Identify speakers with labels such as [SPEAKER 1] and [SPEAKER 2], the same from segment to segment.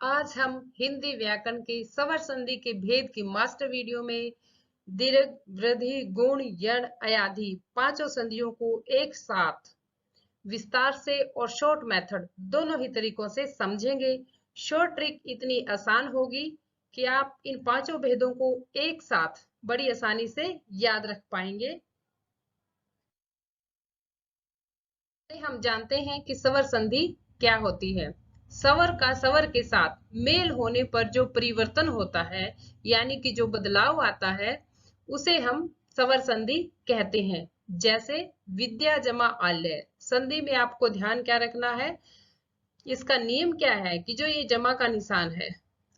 [SPEAKER 1] आज हम हिंदी व्याकरण के स्वर संधि के भेद की मास्टर वीडियो में दीर्घ, वृद्धि, गुण, यण, अयाधि पांचों संधियों को एक साथ विस्तार से और शॉर्ट मेथड दोनों ही तरीकों से समझेंगे। शॉर्ट ट्रिक इतनी आसान होगी कि आप इन पांचों भेदों को एक साथ बड़ी आसानी से याद रख पाएंगे। हम जानते हैं कि स्वर संधि क्या होती है। स्वर का स्वर के साथ मेल होने पर जो परिवर्तन होता है यानी कि जो बदलाव आता है उसे हम स्वर संधि कहते हैं। जैसे विद्या जमा आल्य संधि में आपको ध्यान क्या रखना है, इसका नियम क्या है कि जो ये जमा का निशान है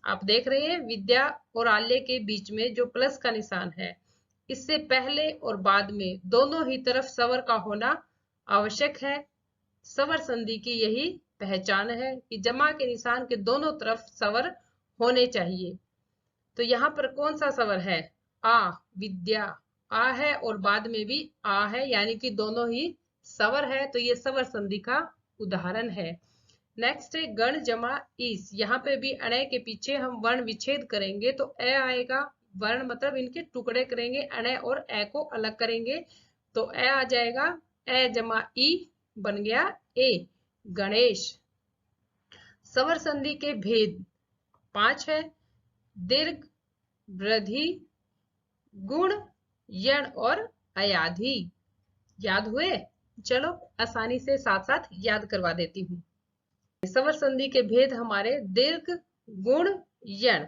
[SPEAKER 1] आप देख रहे हैं विद्या और आल्य के बीच में जो प्लस का निशान है, इससे पहले और बाद में दोनों ही तरफ स्वर का होना आवश्यक है। स्वर संधि की यही पहचान है कि जमा के निशान के दोनों तरफ स्वर होने चाहिए। तो यहाँ पर कौन सा स्वर है? आ, विद्या आ है और बाद में भी आ है यानी कि दोनों ही स्वर है, तो ये स्वर संधि का उदाहरण है। नेक्स्ट है गण जमा ईस। यहाँ पे भी अणय के पीछे हम वर्ण विच्छेद करेंगे तो ए आएगा। वर्ण मतलब इनके टुकड़े करेंगे, अणय और ए को अलग करेंगे तो ए आ जाएगा। ए जमा ई बन गया ए, गणेश। स्वर संधि के भेद 5 है। दीर्घ, वृद्धि, गुण, यण और अयाधि। याद हुए? चलो आसानी से साथ साथ याद करवा देती हूँ। स्वर संधि के भेद हमारे दीर्घ, गुण, यण।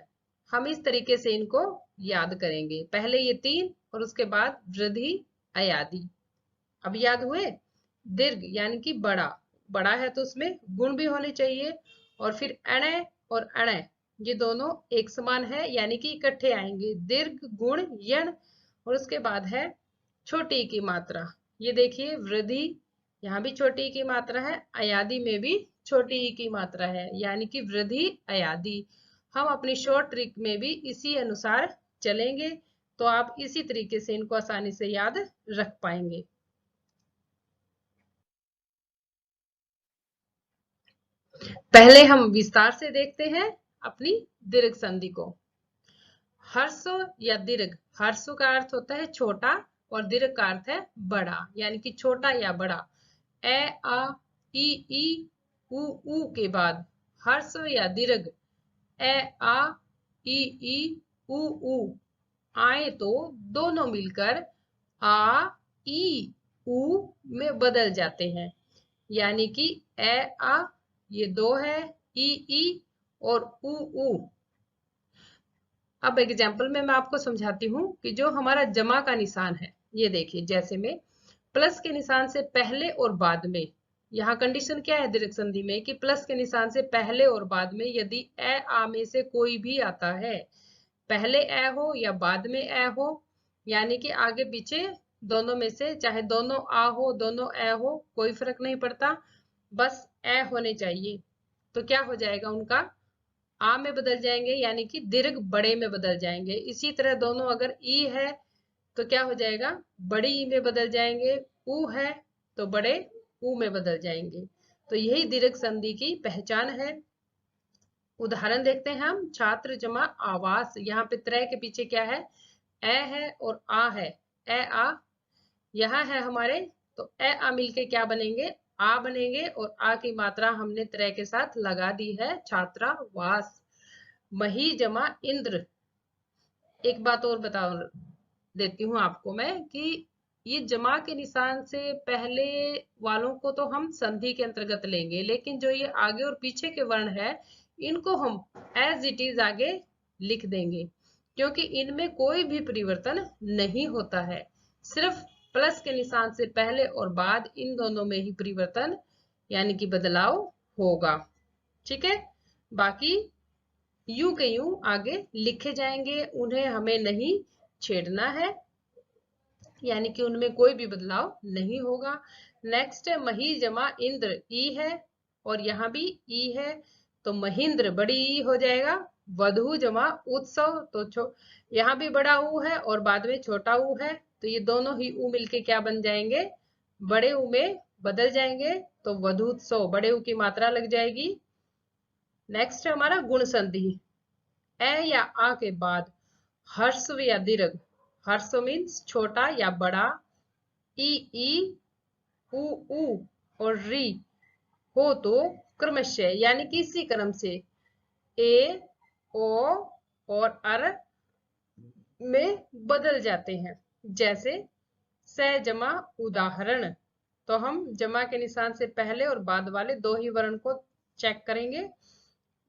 [SPEAKER 1] हम इस तरीके से इनको याद करेंगे। पहले ये 3 और उसके बाद वृद्धि, अयाधि। अब याद हुए? दीर्घ यानी कि बड़ा, बड़ा है तो उसमें गुण भी होने चाहिए। और फिर अणय और अणय ये दोनों एक समान है यानी कि इकट्ठे आएंगे, दीर्घ, गुण, यण। और उसके बाद है छोटी की मात्रा। ये देखिए वृद्धि, यहाँ भी छोटी की मात्रा है, अयाधि में भी छोटी की मात्रा है यानी कि वृद्धि, अयाधि। हम अपनी शॉर्ट ट्रिक में भी इसी अनुसार चलेंगे तो आप इसी तरीके से इनको आसानी से याद रख पाएंगे। पहले हम विस्तार से देखते हैं अपनी दीर्घ संधि को। हर्षो या दीर्घ, हर्षो का अर्थ होता है छोटा और दीर्घ का अर्थ है बड़ा यानी कि छोटा या बड़ा। ए आ ई उ के बाद हर्षो या दीर्घ ए आ ई उ आए तो दोनों मिलकर आ ई उ में बदल जाते हैं यानी कि ए आ ये 2 है, ई और उ। अब एग्जाम्पल में मैं आपको समझाती हूँ कि जो हमारा जमा का निशान है, ये देखिए जैसे में प्लस के निशान से पहले और बाद में, यहाँ कंडीशन क्या है दीर्घ संधि में कि प्लस के निशान से पहले और बाद में यदि ए आ में से कोई भी आता है, पहले ए हो या बाद में ए हो यानी कि आगे पीछे दोनों में से, चाहे दोनों आ हो दोनों ए हो कोई फर्क नहीं पड़ता, बस ए होने चाहिए। तो क्या हो जाएगा उनका आ में बदल जाएंगे यानी कि दीर्घ बड़े में बदल जाएंगे। इसी तरह दोनों अगर ई है तो क्या हो जाएगा, बड़ी ई में बदल जाएंगे। उ है तो बड़े उ में बदल जाएंगे। तो यही दीर्घ संधि की पहचान है। उदाहरण देखते हैं हम, छात्र जमा आवास। यहाँ पे त्रय के पीछे क्या है, ए है और आ है, ए आ यहाँ है हमारे, तो ए आ मिलके क्या बनेंगे, आ बनेंगे और आ की मात्रा हमने त्रय के साथ लगा दी है, छात्रावास। मही जमा इंद्र। एक बात और बता देती हूँ आपको मैं कि ये जमा के निशान से पहले वालों को तो हम संधि के अंतर्गत लेंगे, लेकिन जो ये आगे और पीछे के वर्ण है इनको हम एज इट इज आगे लिख देंगे क्योंकि इनमें कोई भी परिवर्तन नहीं होता है। सिर्फ प्लस के निशान से पहले और बाद इन दोनों में ही परिवर्तन यानी कि बदलाव होगा। ठीक है, बाकी यूं के यूं आगे लिखे जाएंगे, उन्हें हमें नहीं छेड़ना है यानी कि उनमें कोई भी बदलाव नहीं होगा। नेक्स्ट है मही जमा इंद्र, ई है और यहाँ भी ई है तो महेंद्र बड़ी ई हो जाएगा। वधु जमा उत्सव, तो यहाँ भी बड़ा ऊ है और बाद में छोटा ऊ है तो ये दोनों ही ऊ मिलके क्या बन जाएंगे, बड़े ऊ में बदल जाएंगे। तो वधुत्सव बड़े ऊ की मात्रा लग जाएगी। नेक्स्ट है हमारा गुण संधि। ए या आ के बाद ह्रस्व या दीर्घ, ह्रस्व मीन्स छोटा या बड़ा, ई उ और री हो तो क्रमशः यानी कि इसी क्रम से ए, ओ और अर में बदल जाते हैं। जैसे स जमा उदाहरण, तो हम जमा के निशान से पहले और बाद वाले दो ही वर्ण को चेक करेंगे।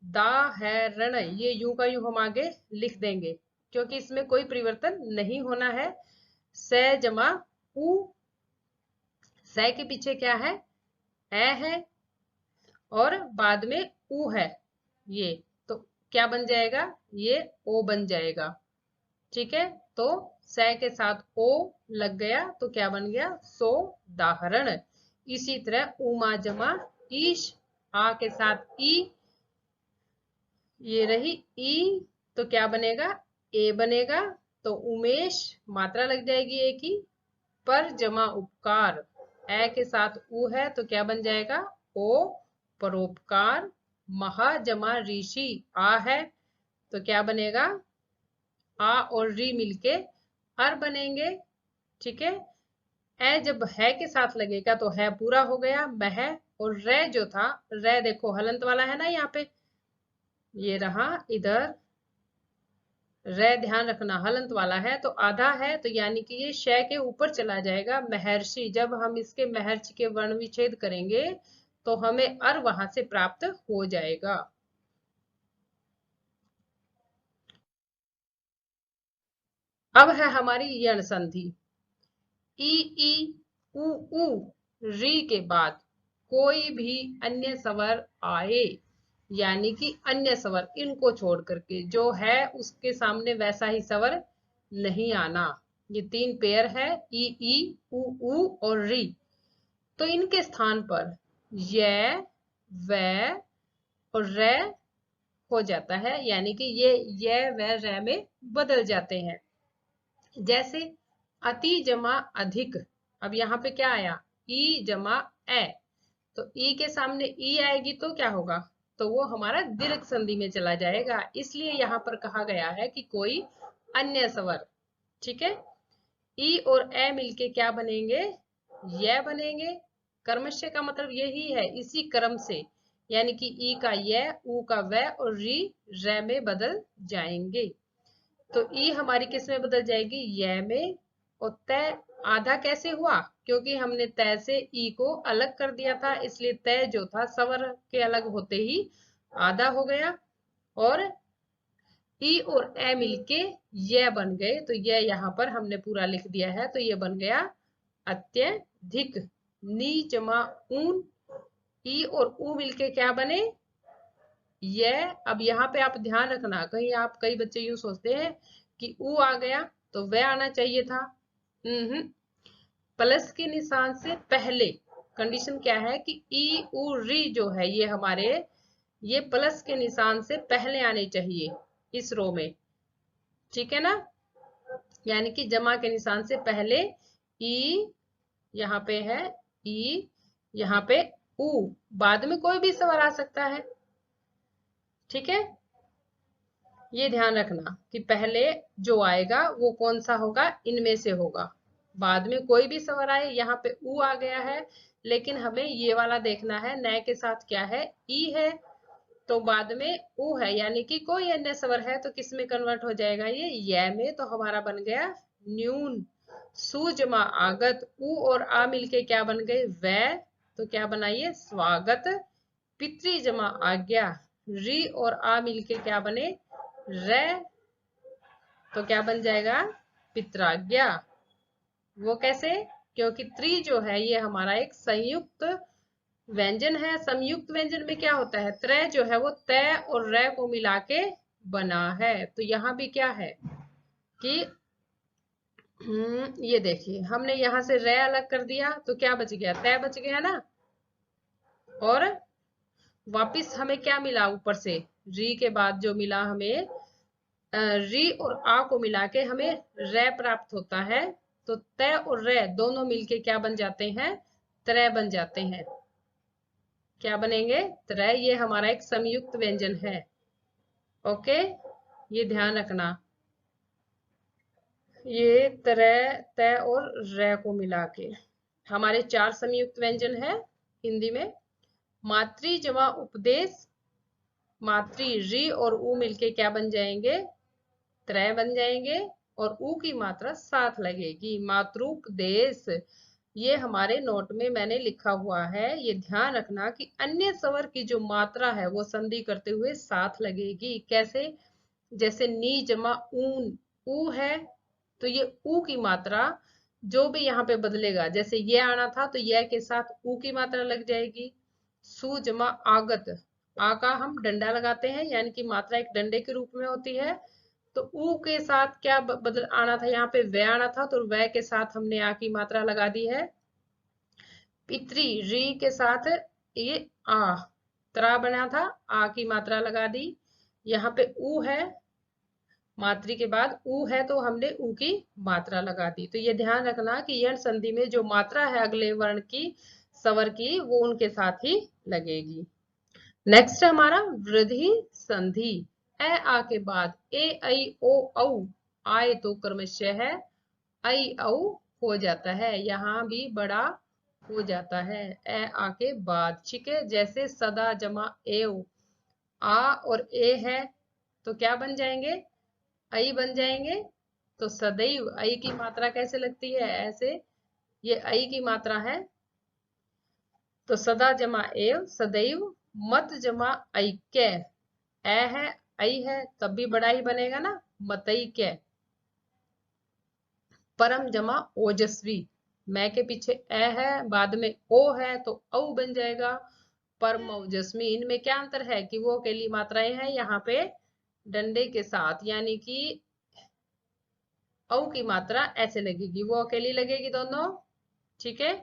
[SPEAKER 1] दा है रण, ये यूं का यूं हम आगे लिख देंगे क्योंकि इसमें कोई परिवर्तन नहीं होना है। स जमा उ, स के पीछे क्या है, ए है और बाद में उ है, ये तो क्या बन जाएगा, ये ओ बन जाएगा। ठीक है, तो स के साथ ओ लग गया तो क्या बन गया, सो दाहरण। इसी तरह उमा जमा ईश, आ के साथ ई, ये रही ई, तो क्या बनेगा, ए बनेगा। तो उमेश मात्रा लग जाएगी ए की। पर जमा उपकार, ए के साथ उ है तो क्या बन जाएगा, ओ परोपकार। महा जमा ऋषि, आ है तो क्या बनेगा, आ और री मिलके अर बनेंगे। ठीक है, ए जब है के साथ लगेगा तो है पूरा हो गया मह, और रे जो था, रे देखो हलंत वाला है ना यहाँ पे, ये रहा इधर रे, ध्यान रखना हलंत वाला है तो आधा है, तो यानी कि ये श के ऊपर चला जाएगा महर्षि। जब हम इसके महर्षि के वर्ण विच्छेद करेंगे तो हमें अर वहां से प्राप्त हो जाएगा। अब है हमारी यण संधि। ई उ री के बाद कोई भी अन्य स्वर आए, यानी कि अन्य स्वर इनको छोड़ करके जो है उसके सामने वैसा ही स्वर नहीं आना। ये तीन पेयर है ई उ और री, तो इनके स्थान पर य, व और रे हो जाता है, यानी कि ये व रे में बदल जाते हैं। जैसे अति जमा अधिक, अब यहाँ पे क्या आया, ई जमा ए, तो ई के सामने ई आएगी तो क्या होगा, तो वो हमारा दीर्घ संधि में चला जाएगा, इसलिए यहाँ पर कहा गया है कि कोई अन्य स्वर। ठीक है, ई और ए मिलके क्या बनेंगे, ये बनेंगे। कर्मश्य का मतलब यही है, इसी क्रम से, यानी कि ई का ये, उ का व और री रे में बदल जाएंगे। तो ई हमारी किस में बदल जाएगी, ये में। और तय आधा कैसे हुआ, क्योंकि हमने तय से ई को अलग कर दिया था, इसलिए तय जो था स्वर के अलग होते ही आधा हो गया, और ई और ए मिलके ये बन गए, तो ये यहाँ पर हमने पूरा लिख दिया है, तो ये बन गया अत्यधिक। नी जमा ऊन, ई और ऊ मिलके क्या बने, ये। अब यहाँ पे आप ध्यान रखना, कहीं आप, कई बच्चे यूं सोचते हैं कि ऊ आ गया तो वह आना चाहिए था, प्लस के निशान से पहले कंडीशन क्या है कि ई उ री जो है ये हमारे, ये प्लस के निशान से पहले आने चाहिए इस रो में। ठीक है ना, यानी कि जमा के निशान से पहले ई, यहाँ पे है ई, यहाँ पे उ, बाद में कोई भी स्वर आ सकता है। ठीक है, ये ध्यान रखना कि पहले जो आएगा वो कौन सा होगा, इनमें से होगा, बाद में कोई भी स्वर आए। यहाँ पे उ आ गया है, लेकिन हमें ये वाला देखना है, नए के साथ क्या है, ई है, तो बाद में उ है, यानी कि कोई अन्य स्वर है तो किस में कन्वर्ट हो जाएगा, ये में, तो हमारा बन गया न्यून। सु जमा आगत, उ और आ मिलके क्या बन गए, व, तो क्या बनाइए, स्वागत। पितृ जमा आज्ञा, री और आ मिलके क्या बने, रे, तो क्या बन जाएगा, पित्राज्ञा। वो कैसे, क्योंकि त्रि जो है ये हमारा एक संयुक्त व्यंजन है। संयुक्त व्यंजन में क्या होता है, त्रय जो है वो तय और रे को मिला के बना है। तो यहाँ भी क्या है कि ये देखिए, हमने यहाँ से रे अलग कर दिया तो क्या बच गया, तय बच गया ना, और वापिस हमें क्या मिला, ऊपर से री के बाद जो मिला हमें, री और आ को मिला के हमें रे प्राप्त होता है, तो तय और रे दोनों मिलके क्या बन जाते हैं, त्रय बन जाते हैं। क्या बनेंगे? त्रय। ये हमारा एक संयुक्त व्यंजन है। ओके, ये ध्यान रखना। ये त्रय, तय और रै को मिला के हमारे 4 संयुक्त व्यंजन है हिंदी में। मातृ जमा उपदेश, मातृ री और उ मिलके क्या बन जाएंगे? त्रय बन जाएंगे। और उ की मात्रा साथ लगेगी, मातृपदेश। ये हमारे नोट में मैंने लिखा हुआ है। ये ध्यान रखना कि अन्य स्वर की जो मात्रा है वो संधि करते हुए साथ लगेगी। कैसे? जैसे नी जमा ऊन, ऊ है तो ये ऊ की मात्रा जो भी यहाँ पे बदलेगा, जैसे ये आना था तो ये के साथ ऊ की मात्रा लग जाएगी। सु जमा आगत, आ का हम डंडा लगाते हैं, यानी कि मात्रा एक डंडे के रूप में होती है। तो ऊ के साथ क्या बदल आना था? यहाँ पे वे आना था तो वे के साथ हमने आ की मात्रा लगा दी है। पितरी री के साथ ये आ, त्रा बना था, आ की मात्रा लगा दी। यहाँ पे ऊ है, मातृ के बाद ऊ है तो हमने ऊ की मात्रा लगा दी। तो ये ध्यान रखना कि यण संधि में जो मात्रा है अगले वर्ण की, स्वर की, वो उनके साथ ही लगेगी। नेक्स्ट हमारा वृद्धि संधि। ए आ के बाद ए ऐ ओ औ आए तो क्रमशः है ऐ औ हो जाता है, यहाँ भी बड़ा हो जाता है ए आ के बाद। ठीक है, जैसे सदा जमा एव, आ और ए है तो क्या बन जाएंगे? ऐ बन जाएंगे। तो सदैव ऐ की मात्रा कैसे लगती है? ऐसे, ये ऐ की मात्रा है तो सदा जमा एव, सदैव। मत जमा ऐक्य, ए है ऐ है तब भी बड़ा ही बनेगा ना, मतैक्य। परम जमा ओजस्वी, मैं के पीछे ए है बाद में ओ है तो औ बन जाएगा, परम ओजस्वी। इनमें क्या अंतर है कि वो अकेली मात्राएं हैं यहाँ पे डंडे के साथ, यानी कि औ की मात्रा ऐसे लगेगी, वो अकेली लगेगी दोनों। ठीक है।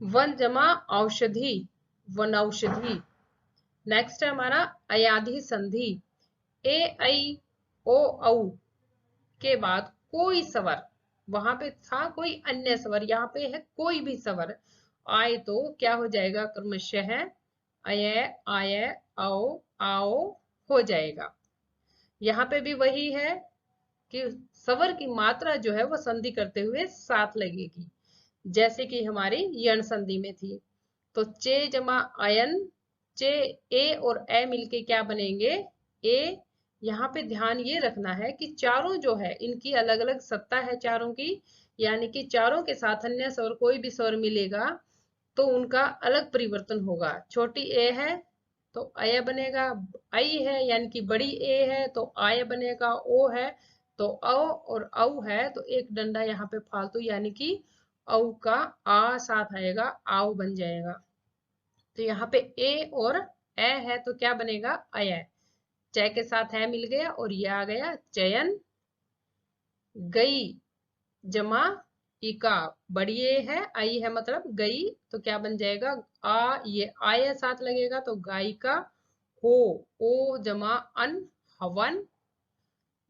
[SPEAKER 1] वन जमा औषधि, वनौषधि। नेक्स्ट है हमारा अयाधि संधि। ए ऐ ओ औ के बाद कोई स्वर, वहां पे था कोई अन्य स्वर, यहाँ पे है कोई भी स्वर आए तो क्या हो जाएगा? क्रमशः अय, आय, औ, आओ हो जाएगा। यहाँ पे भी वही है कि स्वर की मात्रा जो है वो संधि करते हुए साथ लगेगी, जैसे कि हमारी यण संधि में थी। तो चे जमा अयन, चे, ए और ए मिलके क्या बनेंगे? ए। यहाँ पे ध्यान ये रखना है कि चारों जो है इनकी अलग अलग सत्ता है चारों की, यानी कि चारों के साथ अन्य स्वर कोई भी स्वर मिलेगा तो उनका अलग परिवर्तन होगा। छोटी ए है तो अय बनेगा, आई है यानी कि बड़ी ए है तो आय बनेगा, ओ है तो औ, और औ है तो एक डंडा यहाँ पे फालतू, यानी कि औ का आ साथ आएगा, आओ बन जाएगा। तो यहाँ पे ए और ए है तो क्या बनेगा? अय। चय के साथ है मिल गया और ये आ गया चयन। गई जमा इका, बड़ी ए है, आई है मतलब गई तो क्या बन जाएगा? आ, ये आय साथ लगेगा तो गायिका। हो, ओ जमा अन, हवन।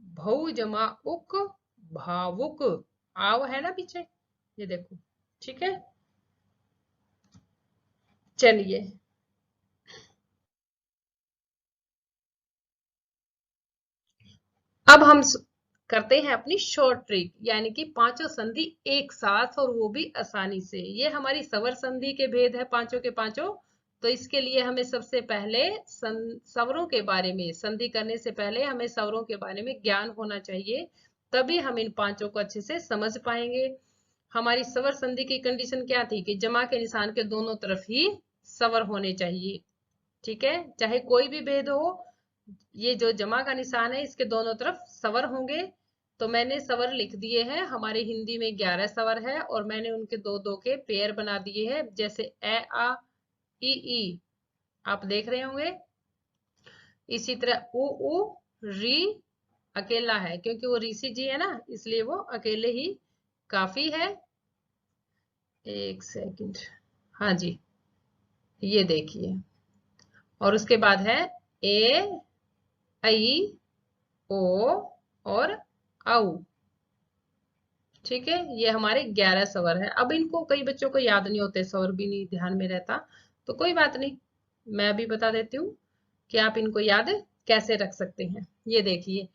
[SPEAKER 1] भौ जमा उक, भावुक। आव है ना पीछे, ये देखो। ठीक है, चलिए अब हम करते हैं अपनी शॉर्ट ट्रिक, यानी कि पांचों संधि एक साथ और वो भी आसानी से। ये हमारी स्वर संधि के भेद है पांचों के पांचों। तो इसके लिए हमें सबसे पहले स्वरों के बारे में, संधि करने से पहले हमें स्वरों के बारे में ज्ञान होना चाहिए, तभी हम इन पांचों को अच्छे से समझ पाएंगे। हमारी स्वर संधि की कंडीशन क्या थी कि जमा के निशान के दोनों तरफ ही स्वर होने चाहिए। ठीक है, चाहे कोई भी भेद हो, ये जो जमा का निशान है इसके दोनों तरफ स्वर होंगे। तो मैंने स्वर लिख दिए हैं, हमारे हिंदी में 11 स्वर है और मैंने उनके दो दो के पेयर बना दिए हैं, जैसे ए, आ, ई, आप देख रहे होंगे। इसी तरह उ, री अकेला है क्योंकि वो ऋषि जी है ना, इसलिए वो अकेले ही काफी है। एक सेकंड, हाँ जी, ये देखिए। और उसके बाद है ए, ऐ, ओ और औ। ठीक है, ये हमारे 11 स्वर है। अब इनको कई बच्चों को याद नहीं होते, स्वर भी नहीं ध्यान में रहता, तो कोई बात नहीं, मैं अभी बता देती हूँ कि आप इनको याद कैसे रख सकते हैं। ये देखिए,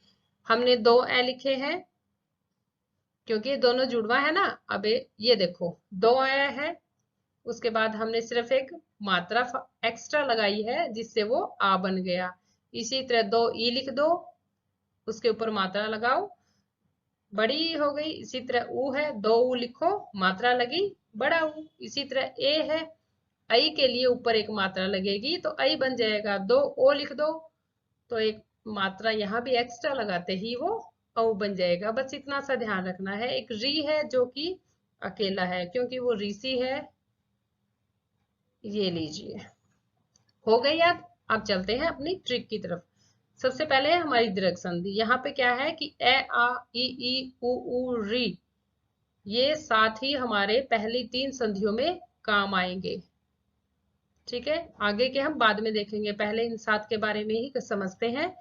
[SPEAKER 1] हमने 2 ए लिखे हैं क्योंकि ये दोनों जुड़वा है ना। अब ये देखो 2 ए है, उसके बाद हमने सिर्फ एक मात्रा एक्स्ट्रा लगाई है जिससे वो आ बन गया। इसी तरह 2 ई लिख दो, उसके ऊपर मात्रा लगाओ, बड़ी हो गई। इसी तरह ऊ है, 2 ऊ लिखो, मात्रा लगी, बड़ा ऊ। इसी तरह ए है, आई के लिए ऊपर एक मात्रा लगेगी तो आई बन जाएगा। 2 ओ लिख दो, तो एक मात्रा यहाँ भी एक्स्ट्रा लगाते ही वो औ बन जाएगा। बस इतना सा ध्यान रखना है। एक री है जो कि अकेला है क्योंकि वो ऋषि है। ये लीजिए, हो गई याद। अब चलते हैं अपनी ट्रिक की तरफ। सबसे पहले है हमारी दीर्घ संधि। यहाँ पे क्या है कि ए आ ई उ ऊ री, ये साथ ही हमारे पहली 3 संधियों में काम आएंगे। ठीक है, आगे के हम बाद में देखेंगे, पहले इन 7 के बारे में ही समझते हैं।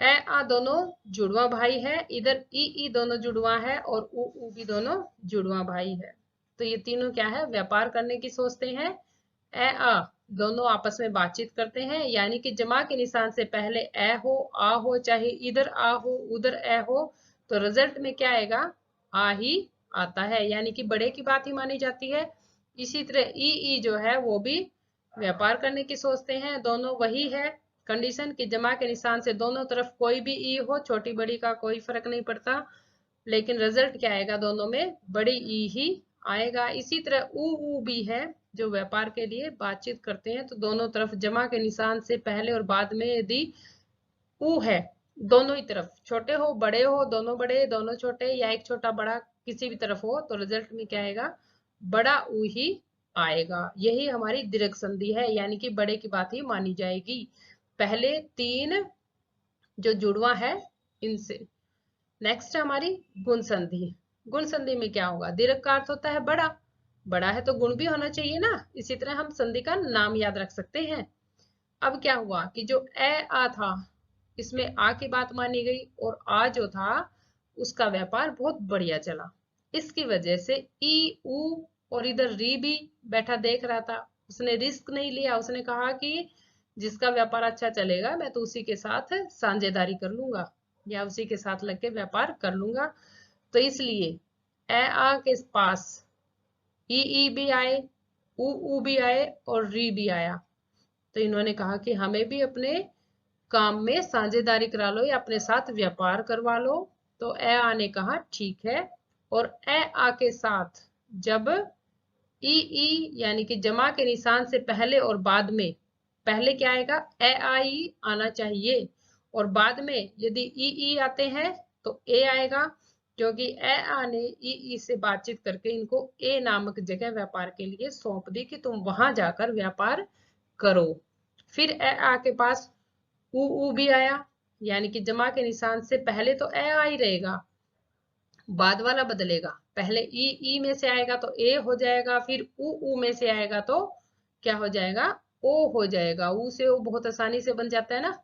[SPEAKER 1] ए आ दोनों जुड़वा भाई है, इधर ई दोनों जुड़वा है और ऊ भी दोनों जुड़वा भाई है। तो ये तीनों क्या है, व्यापार करने की सोचते हैं। ए आ दोनों आपस में बातचीत करते हैं, यानी कि जमा के निशान से पहले ए हो, आ हो, चाहे इधर आ हो उधर ए हो, तो रिजल्ट में क्या आएगा, आ ही आता है, यानी कि बड़े की बात ही मानी जाती है। इसी तरह ई जो है वो भी व्यापार करने की सोचते हैं, दोनों वही है कंडीशन कि जमा के निशान से दोनों तरफ कोई भी ई हो, छोटी बड़ी का कोई फर्क नहीं पड़ता, लेकिन रिजल्ट क्या आएगा, दोनों में बड़ी ई ही आएगा। इसी तरह ऊ भी है जो व्यापार के लिए बातचीत करते हैं, तो दोनों तरफ जमा के निशान से पहले और बाद में यदि ऊ है, दोनों ही तरफ छोटे हो बड़े हो, दोनों बड़े दोनों छोटे, या एक छोटा बड़ा किसी भी तरफ हो, तो रिजल्ट में क्या आएगा, बड़ा ऊ ही आएगा। यही हमारी दीर्घ संधि है, यानी कि बड़े की बात ही मानी जाएगी पहले 3 जो जुड़वा है इनसे। नेक्स्ट हमारी गुण संधि। गुण संधि में क्या होगा, दीर्घ का अर्थ होता है बड़ा, बड़ा है तो गुण भी होना चाहिए ना। इसी तरह हम संधि का नाम याद रख सकते हैं। अब क्या हुआ कि जो ए आ था, इसमें आ की बात मानी गई और आ जो था उसका व्यापार बहुत बढ़िया चला। इसकी वजह से ई ऊ और इधर री भी बैठा देख रहा था, उसने रिस्क नहीं लिया, उसने कहा कि जिसका व्यापार अच्छा चलेगा मैं तो उसी के साथ साझेदारी कर लूंगा या उसी के साथ लग के व्यापार कर लूंगा। तो इसलिए ए आ के पास ई भी आए, ऊ भी आए और री भी आया। तो इन्होंने कहा कि हमें भी अपने काम में साझेदारी करा लो या अपने साथ व्यापार करवा लो। तो ए आ ने कहा ठीक है, और ए आ के साथ जब ई यानी कि जमा के निशान से पहले और बाद में, पहले क्या आएगा, ए आई आना चाहिए, और बाद में यदि ई आते हैं तो ए आएगा, क्योंकि ए आ ने ई से बातचीत करके इनको ए नामक जगह व्यापार के लिए सौंप दी कि तुम वहां जाकर व्यापार करो। फिर ए आ के पास ऊ भी आया, यानी कि जमा के निशान से पहले तो ए आ ही रहेगा, बाद वाला बदलेगा, पहले ई में से आएगा तो ए हो जाएगा, फिर ऊ में से आएगा तो क्या हो जाएगा, ओ हो जाएगा। ऊ से ओ बहुत आसानी से बन जाता है ना,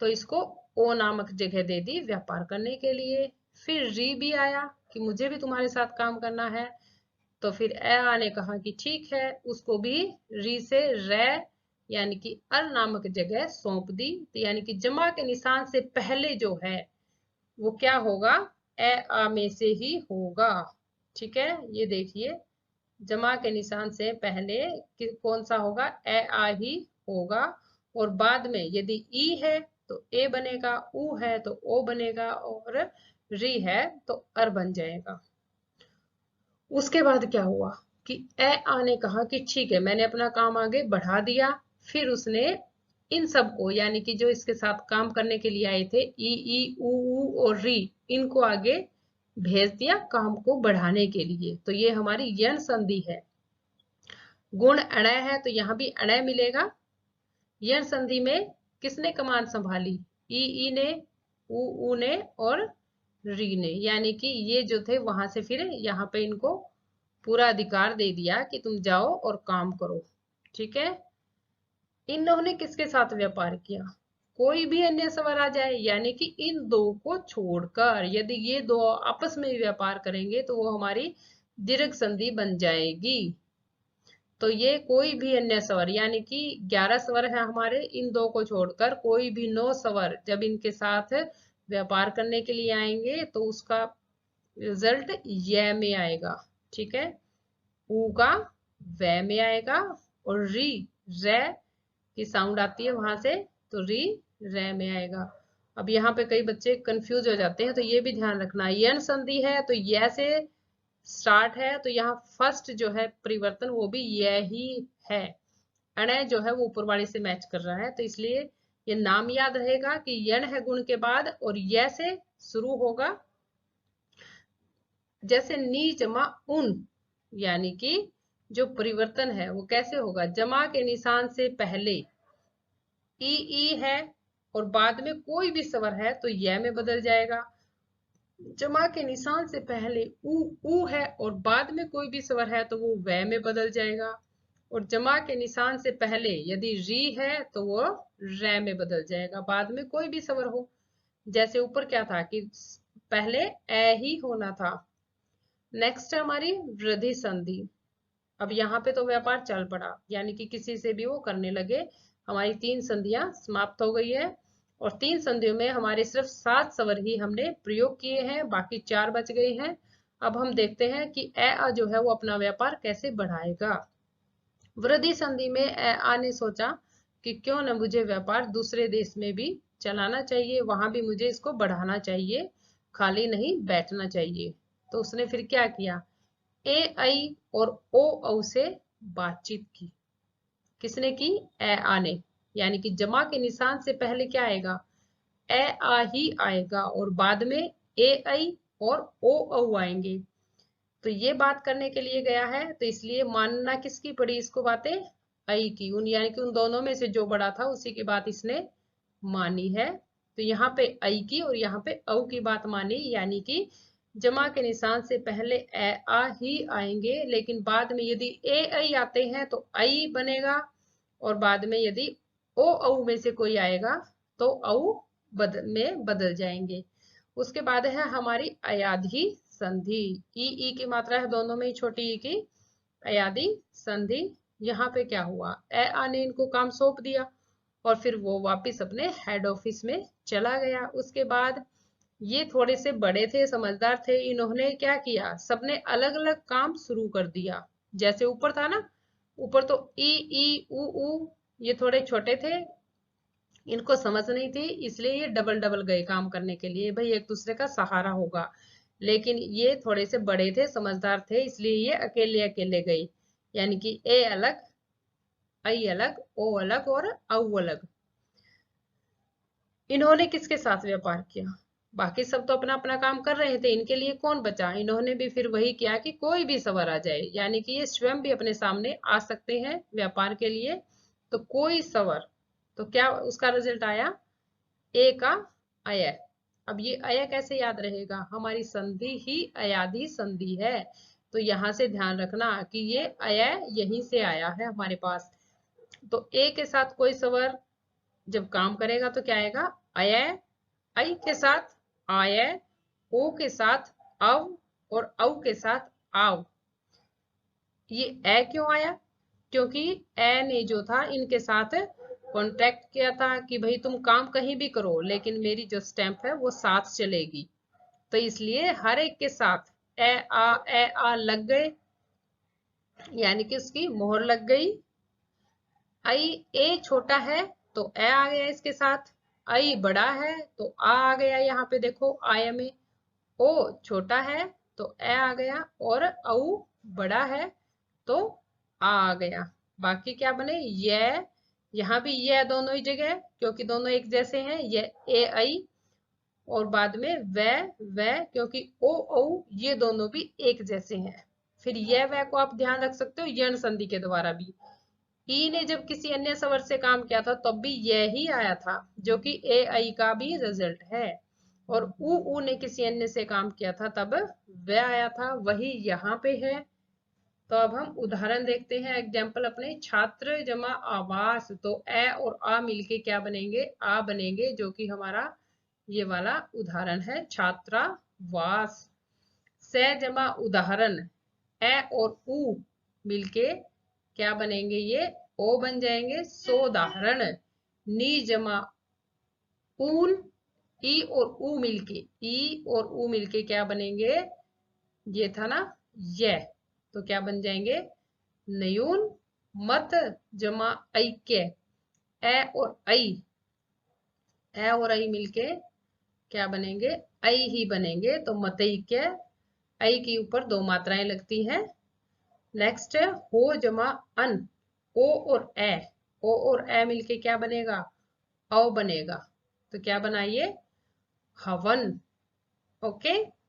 [SPEAKER 1] तो इसको ओ नामक जगह दे दी व्यापार करने के लिए। फिर री भी आया कि मुझे भी तुम्हारे साथ काम करना है, तो फिर ए ने कहा कि ठीक है, उसको भी री से रे यानी कि अर नामक जगह सौंप दी। तो यानी कि जमा के निशान से पहले जो है वो क्या होगा, ए आ में से ही होगा। ठीक है, ये देखिए, जमा के निशान से पहले कौन सा होगा, ए आ ही होगा, और बाद में यदि ई है तो ए बनेगा, ऊ है तो ओ बनेगा, और री है तो अर बन जाएगा। उसके बाद क्या हुआ कि ए आ ने कहा कि ठीक है, मैंने अपना काम आगे बढ़ा दिया। फिर उसने इन सबको, यानी कि जो इसके साथ काम करने के लिए आए थे ई ऊ और री, इनको आगे भेज दिया काम को बढ़ाने के लिए। तो ये हमारी यन संधि है। गुण अणय है तो यहाँ भी अणय मिलेगा। यन संधि में किसने कमान संभाली, ई ने, ऊ ने और री ने, यानी कि ये जो थे वहां से फिर यहाँ पे इनको पूरा अधिकार दे दिया कि तुम जाओ और काम करो। ठीक है, इन्होंने किसके साथ व्यापार किया, कोई भी अन्य स्वर आ जाए, यानी कि इन दो को छोड़कर यदि ये दो आपस में व्यापार करेंगे तो वो हमारी दीर्घ संधि बन जाएगी। तो ये कोई भी अन्य स्वर, यानी कि 11 स्वर है हमारे, इन दो को छोड़कर कोई भी 9 स्वर जब इनके साथ व्यापार करने के लिए आएंगे तो उसका रिजल्ट य में आएगा। ठीक है, ऊ का व में आएगा और री रे की साउंड आती है वहां से, तो री रे में आएगा। अब यहाँ पे कई बच्चे कंफ्यूज हो जाते हैं, तो ये भी ध्यान रखना, यन संधि है तो य से स्टार्ट है, तो यहाँ फर्स्ट जो है परिवर्तन वो भी यही है। अणय जो है वो ऊपर वाले से मैच कर रहा है, तो इसलिए ये नाम याद रहेगा कि यन है गुण के बाद और य से शुरू होगा। जैसे नी जमा उन, यानी कि जो परिवर्तन है वो कैसे होगा, जमा के निशान से पहले ई है और बाद में कोई भी स्वर है तो य में बदल जाएगा। जमा के निशान से पहले ऊ है और बाद में कोई भी स्वर है तो वो व में बदल जाएगा। और जमा के निशान से पहले यदि री है तो वो रै में बदल जाएगा, बाद में कोई भी स्वर हो। जैसे ऊपर क्या था कि पहले ए ही होना था। नेक्स्ट है हमारी वृद्धि संधि। अब यहाँ पे तो व्यापार चल पड़ा, यानी कि किसी से भी वो करने लगे। हमारी 3 संधियां समाप्त हो गई है और 3 संधियों में हमारे सिर्फ 7 स्वर ही हमने प्रयोग किए हैं, बाकी 4 बच गए हैं। अब हम देखते हैं कि ए आ जो है वो अपना व्यापार कैसे बढ़ाएगा। वृद्धि संधि में ए आ ने सोचा कि क्यों न मुझे व्यापार दूसरे देश में भी चलाना चाहिए, वहां भी मुझे इसको बढ़ाना चाहिए, खाली नहीं बैठना चाहिए। तो उसने फिर क्या किया, ए आई और ओ औ से बातचीत की। किसने की, ए आ ने, यानी कि जमा के निशान से पहले क्या आएगा, ए आ ही आएगा और बाद में ए आई और ओ औ आएंगे। तो ये बात करने के लिए गया है, तो इसलिए मानना किसकी पड़ी इसको बातें, आई की, उन यानी कि उन दोनों में से जो बड़ा था उसी की बात इसने मानी है। तो यहाँ पे आई की और यहाँ पे औ की बात मानी, यानी कि जमा के निशान से पहले ए आ ही आएंगे, लेकिन बाद में यदि ए आई आते हैं तो आई बनेगा और बाद में यदि ओ औ में से कोई आएगा तो औ में बदल जाएंगे। उसके बाद है हमारी अयाधी संधि। ई की मात्रा है दोनों में ही छोटी ई की, अयाधी संधि। यहाँ पे क्या हुआ, ए आ ने इनको काम सौंप दिया और फिर वो वापस अपने हेड ऑफिस में चला गया। उसके बाद ये थोड़े से बड़े थे, समझदार थे, इन्होंने क्या किया, सबने अलग अलग काम शुरू कर दिया। जैसे ऊपर था ना, ऊपर तो ई ऊ ये थोड़े छोटे थे, इनको समझ नहीं थी, इसलिए ये डबल डबल गए काम करने के लिए, भाई एक दूसरे का सहारा होगा। लेकिन ये थोड़े से बड़े थे, समझदार थे, इसलिए ये अकेले अकेले गई, यानी कि ए अलग, आई अलग, ओ अलग और औ अलग। इन्होंने किसके साथ व्यापार किया, बाकी सब तो अपना अपना काम कर रहे थे, इनके लिए कौन बचा, इन्होंने भी फिर वही किया कि कोई भी सवर आ जाए, यानी कि ये स्वयं भी अपने सामने आ सकते हैं व्यापार के लिए। तो कोई सवर, तो क्या उसका रिजल्ट आया, ए का अय। अब ये अय कैसे याद रहेगा, हमारी संधि ही अयाधी संधि है, तो यहां से ध्यान रखना कि ये अय यहीं से आया है हमारे पास। तो ए के साथ कोई स्वर जब काम करेगा तो क्या आएगा, अय, आई के साथ आय, ओ के साथ अव और औ के साथ आव। ये ए क्यों आया, क्योंकि ए ने जो था इनके साथ कॉन्ट्रैक्ट किया था कि भाई तुम काम कहीं भी करो लेकिन मेरी जो स्टैंप है वो साथ चलेगी, तो इसलिए हर एक के साथ ए आ लग गए, यानी कि उसकी मोहर लग गई। आई ए छोटा है तो ए आ गया इसके साथ, आई बड़ा है तो आ गया, यहाँ पे देखो आय में, ओ छोटा है तो ए आ गया और औ बड़ा है तो आ गया। बाकी क्या बने, ये यहाँ भी ये दोनों ही जगह, क्योंकि दोनों एक जैसे हैं, ये ए आई और बाद में व क्योंकि ओ औ ये दोनों भी एक जैसे हैं। फिर ये व को आप ध्यान रख सकते हो यण संधि के द्वारा भी। ई ने जब किसी अन्य स्वर से काम किया था तब भी यही आया था, जो कि ए आई का भी रिजल्ट है, और ऊ ने किसी अन्य से काम किया था तब व आया था, वही यहाँ पे है। तो अब हम उदाहरण देखते हैं, एग्जाम्पल अपने छात्र जमा आवास, तो ए और आ मिलके क्या बनेंगे, आ बनेंगे, जो कि हमारा ये वाला उदाहरण है छात्रावास। से जमा उदाहरण, ए और उ मिलके क्या बनेंगे, ये ओ बन जाएंगे, सोदाहरण। नी जमा ऊन, ई और उ मिलके क्या बनेंगे, ये था ना ये, तो क्या बन जाएंगे, नयून। मत जमा ऐक्य, ए और आई मिलके क्या बनेंगे, ऐ ही बनेंगे, तो मतैक्य। ऐ के ऊपर दो मात्राएं लगती हैं। नेक्स्ट है हो जमा अन, ओ और ए मिलके क्या बनेगा, औ बनेगा, तो क्या बनाइए, हवन। ओके।